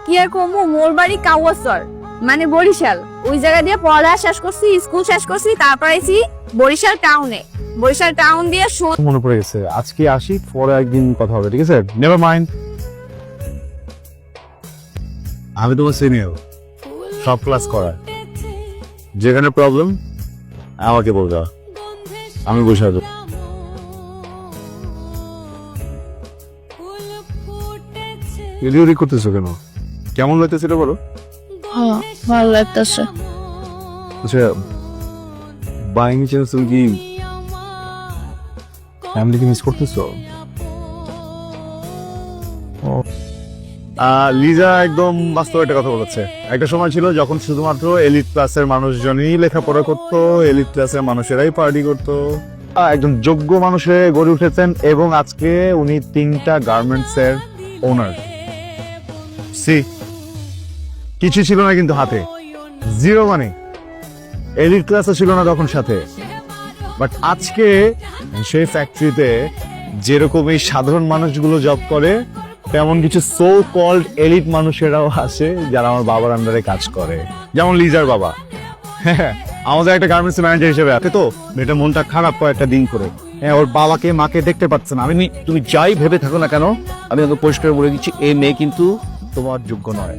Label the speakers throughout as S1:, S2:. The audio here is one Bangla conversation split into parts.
S1: কি আর কমু, মোর বাড়ি কাওয়াসর মানে বরিশাল। ওই জায়গা দিয়ে পড়ালেখা শেষ করছি, স্কুল শেষ করছি, তারপর আইছি বরিশাল টাউনে। বরিশাল টাউন দিয়ে
S2: মনে পড়ে গেছে, আজকে আসি, পরে একদিন কথা হবে, ঠিক আছে? Never mind. আমি তোমার সিনিয়র, সব ক্লাস করা, যেখানে প্রবলেম আমাকে বলতে হবে, আমি বসে আছি। এলিওরি করতেছো কেন? কেমন লাগতেছিল বলো?
S1: হ্যাঁ ভালো লাগতেছে।
S2: আচ্ছা, বাই এনি চান্স তুমি কি ফ্যামিলিকে মিস করতেছো? লিজা একদম বাস্তব একটা কথা বলেছে। একটা সময় ছিল যখন শুধুমাত্র এলিট ক্লাসের মানুষজনই লেখাপড়া করতো, এলিট ক্লাসের মানুষেরাই পার্টি করতো। একজন যোগ্য মানুষে গড়ে উঠেছেন এবং আজকে উনি 3টা গার্মেন্টস এর ওনার। কিছু ছিল না কিন্তু হাতে, জিরো মানি। এলিট ক্লাসও ছিল না তখন সাথে, বাট আজকে সেই ফ্যাক্টরিতে যেরকম এই সাধারণ মানুষগুলো জব করে, তেমন কিছু সো কল্ড এলিট মানুষেরাও আছে যারা আমার বাবার আন্ডারে কাজ করে, যেমন লিজার বাবা। হ্যাঁ, আমাদের একটা গার্মেন্টস ম্যানেজার হিসেবে আছে তো, মেয়েটা মনটা খারাপ কয়েকটা দিন করে। হ্যাঁ, ওর বাবাকে মাকে দেখতে পাচ্ছে না। তুমি যাই ভেবে থাকো না কেন, আমি ওকে পরিষ্কার বলে দিচ্ছি, এই মেয়ে কিন্তু তোমার যোগ্য নয়,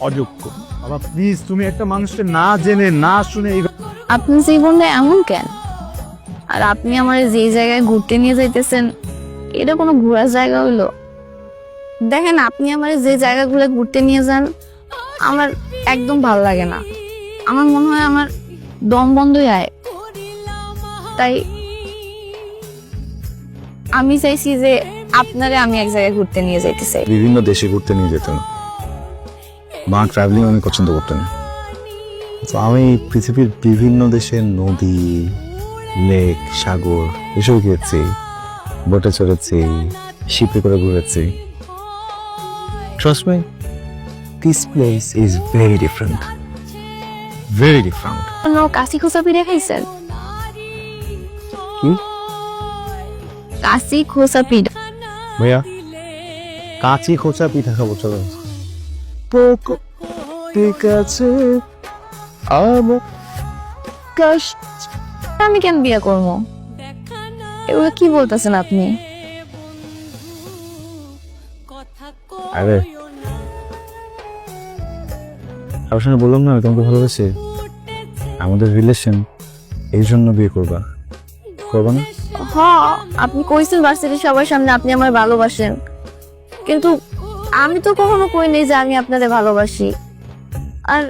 S2: অযোগ্য। বাবা প্লিজ, তুমি একটা মানুষকে না জেনে না শুনে
S1: আপনি জীবনে এমন কেন? আর আপনি আমার যে জায়গায় ঘুরতে নিয়ে যাইতেছেন, এটা কোনো ঘোরার জায়গা হইলো? দেখেন, আপনি আমার যে জায়গাগুলো ঘুরতে নিয়ে যান আমার একদম ভালো লাগে না। আমার মনে হয় আমার দম বন্ধই আয়। তাই আমি চাইছি যে আপনারে আমি এক জায়গায় ঘুরতে নিয়ে যাইতে চাই।
S2: বিভিন্ন দেশে ঘুরতে নিয়ে যেতেন, মা ট্রাভেলিং আমি পছন্দ করতেন। তো আমি পৃথিবীর বিভিন্ন দেশের নদী, লেক, সাগর এসব গিয়েছি, বোটে চড়েছি, শিপে করে ঘুরেছি। Trust me, this place is very different. Very different.
S1: কাশি খোসা পিঠা খাইছেন?
S2: কি?
S1: কাশি খোসা পিঠা।
S2: ভাইয়া, কাঁচি খোঁচা পিঠা খাবো, চলো। ঠিক আছে,
S1: আমি কেন বিয়ে করবো? এগুলো কি বলতেছেন আপনি?
S2: আরে আমার সঙ্গে বললাম না আমি তোমাকে ভালোবাসি, আমাদের রিলেশন, এই জন্য বিয়ে করবা না?
S1: হ্যাঁ, আপনি কইছেন ভার্সিটির সবার সামনে আপনি আমার ভালোবাসেন, কিন্তু আমি তো কখনো কই নাই যে আমি আপনাদের ভালোবাসি। আর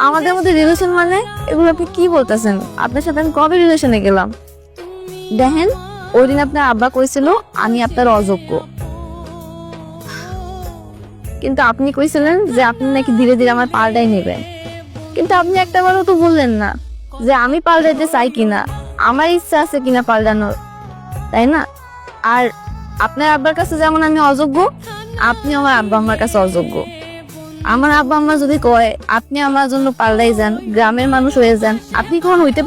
S1: আমাদের মধ্যে রিলেশন মানে এগুলো আপনি কি বলতেছেন? আপনার সাথে আমি কবে রিলেশনে গেলাম? দেখেন, ওই দিন আপনার আব্বা কইছিল আমি আপনার অযোগ্য, কিন্তু আপনি কইছিলেন যে আপনি নাকি ধীরে ধীরে আমার পাল্টাই নেবেন। কিন্তু আপনি একটাবারও তো বললেন না যে আমি পাল্টাইতে চাই কিনা, আমার ইচ্ছা আছে কিনা পাল্টানোর, তাই না? আর আপনার আব্বার কাছে যেমন আমি অযোগ্য, আপনি আমার আব্বা আম্মার কাছে অযোগ্য। আমার আব্বা আম্মা যদি কয় আপনি আমার জন্য পাল্টাই যান, গ্রামের মানুষ হয়ে যান, আপনি কখন হইতে